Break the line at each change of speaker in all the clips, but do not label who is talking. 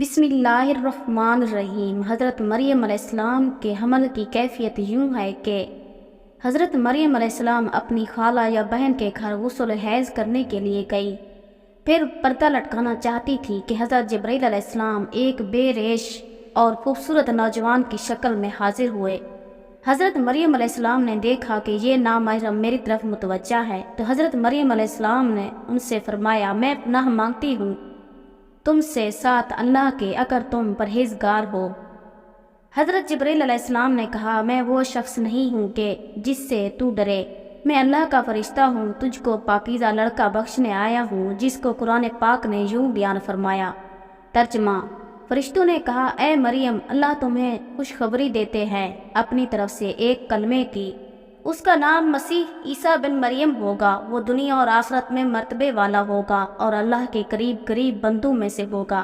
بسم اللہ الرحمن الرحیم۔ حضرت مریم علیہ السلام کے حمل کی کیفیت یوں ہے کہ حضرت مریم علیہ السلام اپنی خالہ یا بہن کے گھر غسل حیض کرنے کے لیے گئی۔ پھر پردہ لٹکانا چاہتی تھی کہ حضرت جبرائیل علیہ السلام ایک بے ریش اور خوبصورت نوجوان کی شکل میں حاضر ہوئے۔ حضرت مریم علیہ السلام نے دیکھا کہ یہ نامحرم میری طرف متوجہ ہے، تو حضرت مریم علیہ السلام نے ان سے فرمایا، میں پناہ مانگتی ہوں تم سے ساتھ اللہ کے، اگر تم پرہیزگار ہو۔ حضرت جبرائیل علیہ السلام نے کہا، میں وہ شخص نہیں ہوں کہ جس سے تو ڈرے، میں اللہ کا فرشتہ ہوں، تجھ کو پاکیزہ لڑکا بخشنے آیا ہوں، جس کو قرآن پاک نے یوں بیان فرمایا۔ ترجمہ: فرشتوں نے کہا، اے مریم، اللہ تمہیں خوشخبری دیتے ہیں اپنی طرف سے ایک کلمے کی، اس کا نام مسیح عیسیٰ بن مریم ہوگا، وہ دنیا اور آخرت میں مرتبے والا ہوگا اور اللہ کے قریب بندوں میں سے ہوگا،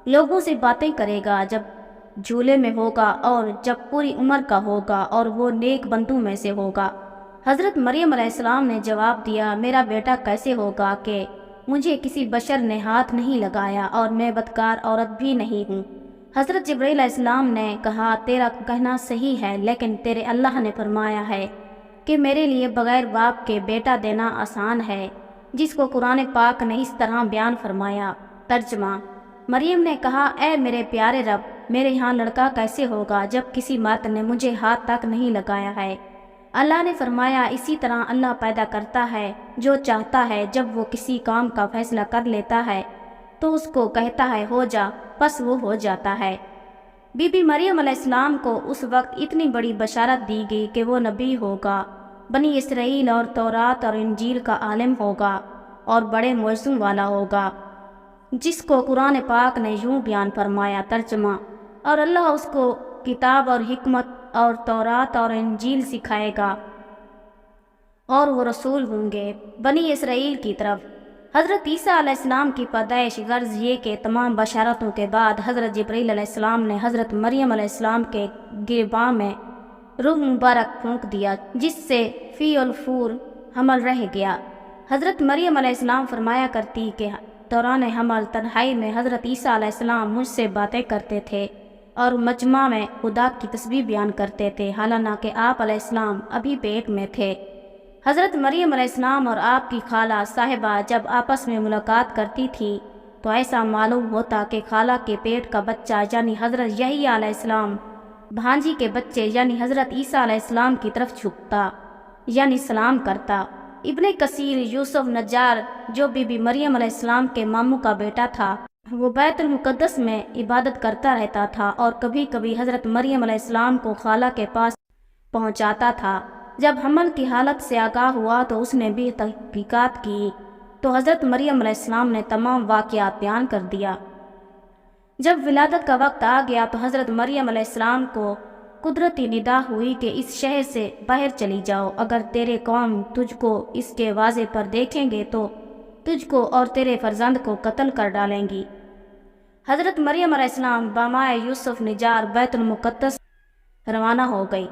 لوگوں سے باتیں کرے گا جب جھولے میں ہوگا اور جب پوری عمر کا ہوگا، اور وہ نیک بندوں میں سے ہوگا۔ حضرت مریم علیہ السلام نے جواب دیا، میرا بیٹا کیسے ہوگا کہ مجھے کسی بشر نے ہاتھ نہیں لگایا اور میں بدکار عورت بھی نہیں ہوں۔ حضرت جبرائیل علیہ السلام نے کہا، تیرا کہنا صحیح ہے، لیکن تیرے اللہ نے فرمایا ہے کہ میرے لیے بغیر باپ کے بیٹا دینا آسان ہے، جس کو قرآن پاک نے اس طرح بیان فرمایا۔ ترجمہ: مریم نے کہا، اے میرے پیارے رب، میرے ہاں لڑکا کیسے ہوگا جب کسی مرد نے مجھے ہاتھ تک نہیں لگایا ہے؟ اللہ نے فرمایا، اسی طرح اللہ پیدا کرتا ہے جو چاہتا ہے، جب وہ کسی کام کا فیصلہ کر لیتا ہے تو اس کو کہتا ہے ہو جا، پس وہ ہو جاتا ہے۔ بی بی مریم علیہ السلام کو اس وقت اتنی بڑی بشارت دی گئی کہ وہ نبی ہوگا، بنی اسرائیل اور تورات اور انجیل کا عالم ہوگا اور بڑے معجزوں والا ہوگا، جس کو قرآن پاک نے یوں بیان فرمایا۔ ترجمہ: اور اللہ اس کو کتاب اور حکمت اور تورات اور انجیل سکھائے گا، اور وہ رسول ہوں گے بنی اسرائیل کی طرف۔ حضرت عیسیٰ علیہ السلام کی پیدائش، غرض یہ کہ تمام بشارتوں کے بعد حضرت جبرائیل علیہ السلام نے حضرت مریم علیہ السلام کے گرباں میں روح مبارک پھونک دیا، جس سے فی الفور حمل رہ گیا۔ حضرت مریم علیہ السلام فرمایا کرتی کہ دوران حمل تنہائی میں حضرت عیسیٰ علیہ السلام مجھ سے باتیں کرتے تھے اور مجمع میں خدا کی تسبیح بیان کرتے تھے، حالانکہ آپ علیہ السلام ابھی پیٹ میں تھے۔ حضرت مریم علیہ السلام اور آپ کی خالہ صاحبہ جب آپس میں ملاقات کرتی تھی تو ایسا معلوم ہوتا کہ خالہ کے پیٹ کا بچہ یعنی حضرت یحییٰ علیہ السلام بھانجی کے بچے یعنی حضرت عیسیٰ علیہ السلام کی طرف جھکتا یعنی سلام کرتا۔ ابن کثیر یوسف نجار، جو بی بی مریم علیہ السلام کے ماموں کا بیٹا تھا، وہ بیت المقدس میں عبادت کرتا رہتا تھا اور کبھی کبھی حضرت مریم علیہ السلام کو خالہ کے پاس پہنچاتا تھا۔ جب حمل کی حالت سے آگاہ ہوا تو اس نے بھی تحقیقات کی تو حضرت مریم علیہ السلام نے تمام واقعات بیان کر دیا۔ جب ولادت کا وقت آ گیا تو حضرت مریم علیہ السلام کو قدرتی ندا ہوئی کہ اس شہر سے باہر چلی جاؤ، اگر تیرے قوم تجھ کو اس کے واضح پر دیکھیں گے تو تجھ کو اور تیرے فرزند کو قتل کر ڈالیں گی۔ حضرت مریم علیہ السلام بامائے یوسف نجار بیت المقدس روانہ ہو گئی۔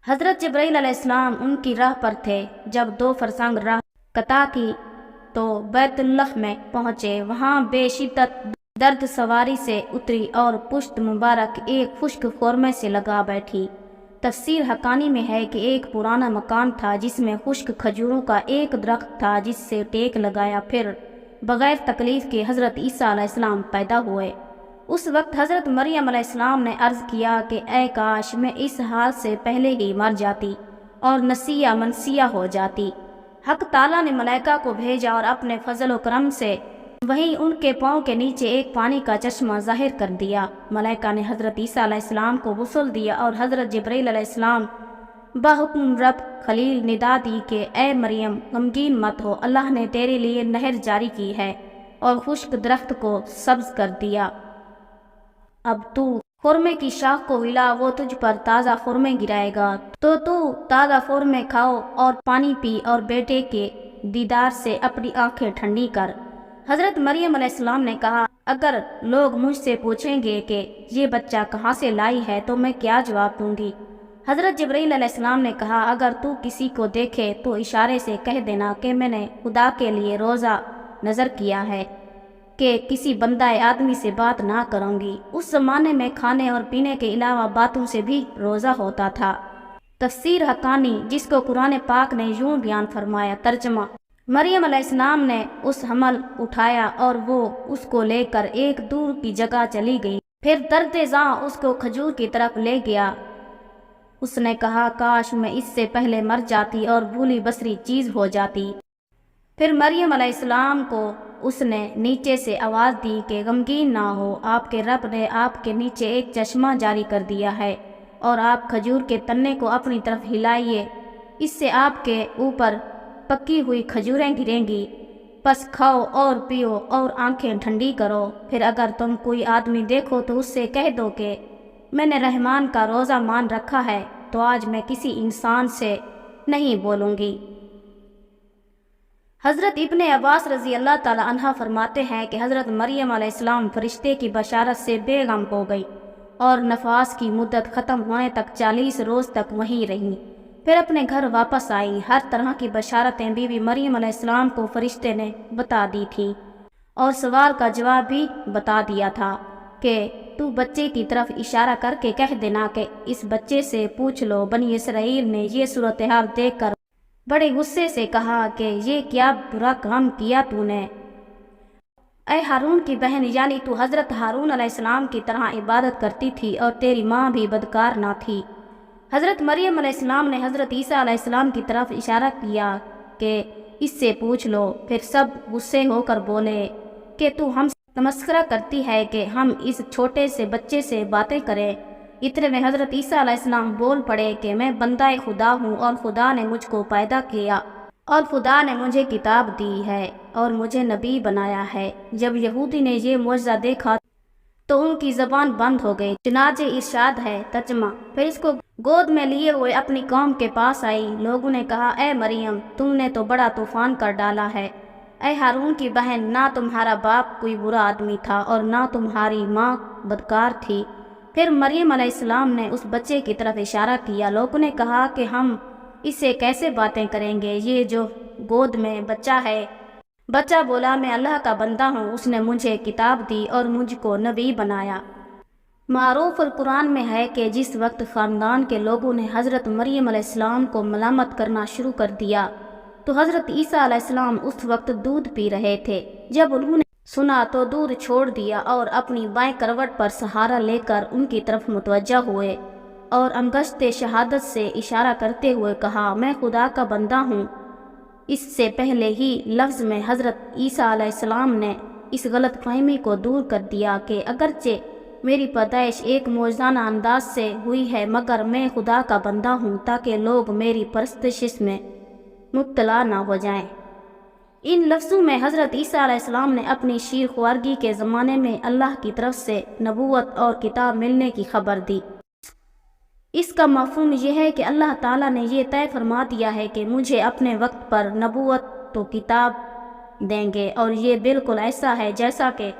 حضرت جبرائیل علیہ السلام ان کی راہ پر تھے۔ جب دو فرسنگ راہ قطع کی تو بیت اللہ میں پہنچے، وہاں بے شدت درد سواری سے اتری اور پشت مبارک ایک خشک خورمے سے لگا بیٹھی۔ تفسیر حقانی میں ہے کہ ایک پرانا مکان تھا جس میں خشک کھجوروں کا ایک درخت تھا، جس سے ٹیک لگایا پھر بغیر تکلیف کے حضرت عیسیٰ علیہ السلام پیدا ہوئے۔ اس وقت حضرت مریم علیہ السلام نے عرض کیا کہ اے کاش میں اس حال سے پہلے ہی مر جاتی اور نسیہ منسیہ ہو جاتی۔ حق تعالیٰ نے ملائکہ کو بھیجا اور اپنے فضل و کرم سے وہیں ان کے پاؤں کے نیچے ایک پانی کا چشمہ ظاہر کر دیا۔ ملائکہ نے حضرت عیسیٰ علیہ السلام کو غسل دیا اور حضرت جبرائیل علیہ السلام بحکم رب خلیل ندا دی کہ اے مریم غمگین مت ہو، اللہ نے تیرے لیے نہر جاری کی ہے اور خشک درخت کو سبز کر دیا۔ اب تو خورمے کی شاخ کو ہلا، وہ تجھ پر تازہ خورمے گرائے گا، تو تازہ خورمے کھاؤ اور پانی پی اور بیٹے کے دیدار سے اپنی آنکھیں ٹھنڈی کر۔ حضرت مریم علیہ السلام نے کہا، اگر لوگ مجھ سے پوچھیں گے کہ یہ بچہ کہاں سے لائی ہے تو میں کیا جواب دوں گی؟ حضرت جبرائیل علیہ السلام نے کہا، اگر تو کسی کو دیکھے تو اشارے سے کہہ دینا کہ میں نے خدا کے لیے روزہ نظر کیا ہے۔ کہ کسی بندہ آدمی سے بات نہ کروں گی۔ اس زمانے میں کھانے اور پینے کے علاوہ باتوں سے بھی روزہ ہوتا تھا۔ تفسیر حقانی، جس کو قرآن پاک نے یوں بیان فرمایا۔ ترجمہ: مریم علیہ السلام نے اس حمل اٹھایا اور وہ اس کو لے کر ایک دور کی جگہ چلی گئی۔ پھر درد زاں اس کو کھجور کی طرف لے گیا۔ اس نے کہا، کاش میں اس سے پہلے مر جاتی اور بھولی بسری چیز ہو جاتی۔ پھر مریم علیہ السلام کو اس نے نیچے سے آواز دی کہ غمگین نہ ہو، آپ کے رب نے آپ کے نیچے ایک چشمہ جاری کر دیا ہے اور آپ کھجور کے تنے کو اپنی طرف ہلائیے، اس سے آپ کے اوپر پکی ہوئی کھجوریں گریں گی، پس کھاؤ اور پیو اور آنکھیں ٹھنڈی کرو۔ پھر اگر تم کوئی آدمی دیکھو تو اس سے کہہ دو کہ میں نے رحمان کا روزہ مان رکھا ہے، تو آج میں کسی انسان سے نہیں بولوں گی۔ حضرت ابن عباس رضی اللہ تعالی عنہ فرماتے ہیں کہ حضرت مریم علیہ السلام فرشتے کی بشارت سے بے غم ہو گئی اور نفاس کی مدت ختم ہونے تک 40 روز تک وہیں رہیں۔ پھر اپنے گھر واپس آئیں۔ ہر طرح کی بشارتیں بی بی مریم علیہ السلام کو فرشتے نے بتا دی تھیں اور سوال کا جواب بھی بتا دیا تھا کہ تو بچے کی طرف اشارہ کر کے کہہ دینا کہ اس بچے سے پوچھ لو۔ بنی اسرائیل نے یہ صورتحال دیکھ کر بڑے غصے سے کہا کہ یہ کیا برا کام کیا تو نے، اے ہارون کی بہن، یعنی تو حضرت ہارون علیہ السلام کی طرح عبادت کرتی تھی اور تیری ماں بھی بدکار نہ تھی۔ حضرت مریم علیہ السلام نے حضرت عیسیٰ علیہ السلام کی طرف اشارہ کیا کہ اس سے پوچھ لو۔ پھر سب غصے ہو کر بولے کہ تو ہم سے تمسخرہ کرتی ہے کہ ہم اس چھوٹے سے بچے سے باتیں کریں۔ اتنے میں حضرت عیسیٰ علیہ السلام بول پڑے کہ میں بندہ خدا ہوں اور خدا نے مجھ کو پیدا کیا اور خدا نے مجھے کتاب دی ہے اور مجھے نبی بنایا ہے۔ جب یہودی نے یہ معجزہ دیکھا تو ان کی زبان بند ہو گئی۔ چنانچہ ارشاد ہے۔ ترجمہ: پھر اس کو گود میں لیے ہوئے اپنی قوم کے پاس آئی۔ لوگوں نے کہا، اے مریم، تم نے تو بڑا طوفان کر ڈالا ہے۔ اے ہارون کی بہن، نہ تمہارا باپ کوئی برا آدمی تھا اور نہ تمہاری ماں بدکار تھی۔ پھر مریم علیہ السلام نے اس بچے کی طرف اشارہ کیا۔ لوگوں نے کہا کہ ہم اس سے کیسے باتیں کریں گے، یہ جو گود میں بچہ ہے۔ بچہ بولا، میں اللہ کا بندہ ہوں، اس نے مجھے کتاب دی اور مجھ کو نبی بنایا۔ معروف القرآن میں ہے کہ جس وقت خاندان کے لوگوں نے حضرت مریم علیہ السلام کو ملامت کرنا شروع کر دیا تو حضرت عیسیٰ علیہ السلام اس وقت دودھ پی رہے تھے۔ جب انہوں نے سنا تو دودھ چھوڑ دیا اور اپنی بائیں کروٹ پر سہارا لے کر ان کی طرف متوجہ ہوئے اور انگشت شہادت سے اشارہ کرتے ہوئے کہا، میں خدا کا بندہ ہوں۔ اس سے پہلے ہی لفظ میں حضرت عیسیٰ علیہ السلام نے اس غلط فہمی کو دور کر دیا کہ اگرچہ میری پیدائش ایک معجزانہ انداز سے ہوئی ہے، مگر میں خدا کا بندہ ہوں تاکہ لوگ میری پرستش میں مبتلا نہ ہو جائیں۔ ان لفظوں میں حضرت عیسیٰ علیہ السلام نے اپنی شیر خوارگی کے زمانے میں اللہ کی طرف سے نبوت اور کتاب ملنے کی خبر دی۔ اس کا مفہوم یہ ہے کہ اللہ تعالیٰ نے یہ طے فرما دیا ہے کہ مجھے اپنے وقت پر نبوت تو کتاب دیں گے، اور یہ بالکل ایسا ہے جیسا کہ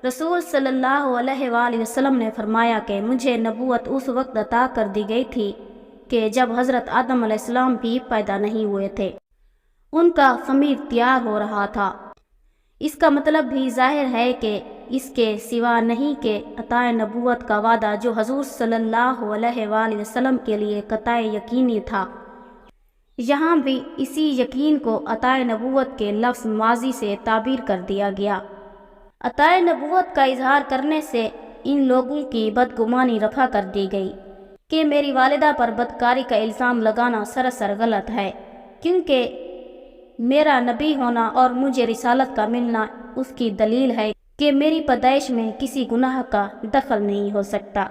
رسول صلی اللہ علیہ وآلہ وسلم نے فرمایا کہ مجھے نبوت اس وقت عطا کر دی گئی تھی کہ جب حضرت آدم علیہ السلام بھی پیدا نہیں ہوئے تھے، ان کا خمیر تیار ہو رہا تھا۔ اس کا مطلب بھی ظاہر ہے کہ اس کے سوا نہیں کہ عطائے نبوت کا وعدہ جو حضور صلی اللہ علیہ وآلہ وسلم کے لیے قطع یقینی تھا، یہاں بھی اسی یقین کو عطائے نبوت کے لفظ ماضی سے تعبیر کر دیا گیا۔ عطائے نبوت کا اظہار کرنے سے ان لوگوں کی بدگمانی رفع کر دی گئی کہ میری والدہ پر بدکاری کا الزام لگانا سراسر غلط ہے، کیونکہ میرا نبی ہونا اور مجھے رسالت کا ملنا اس کی دلیل ہے کہ میری پیدائش میں کسی گناہ کا دخل نہیں ہو سکتا۔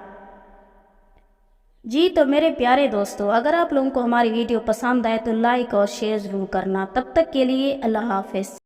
جی تو میرے پیارے دوستو، اگر آپ لوگوں کو ہماری ویڈیو پسند آئے تو لائک اور شیئر ضرور کرنا۔ تب تک کے لیے اللہ حافظ۔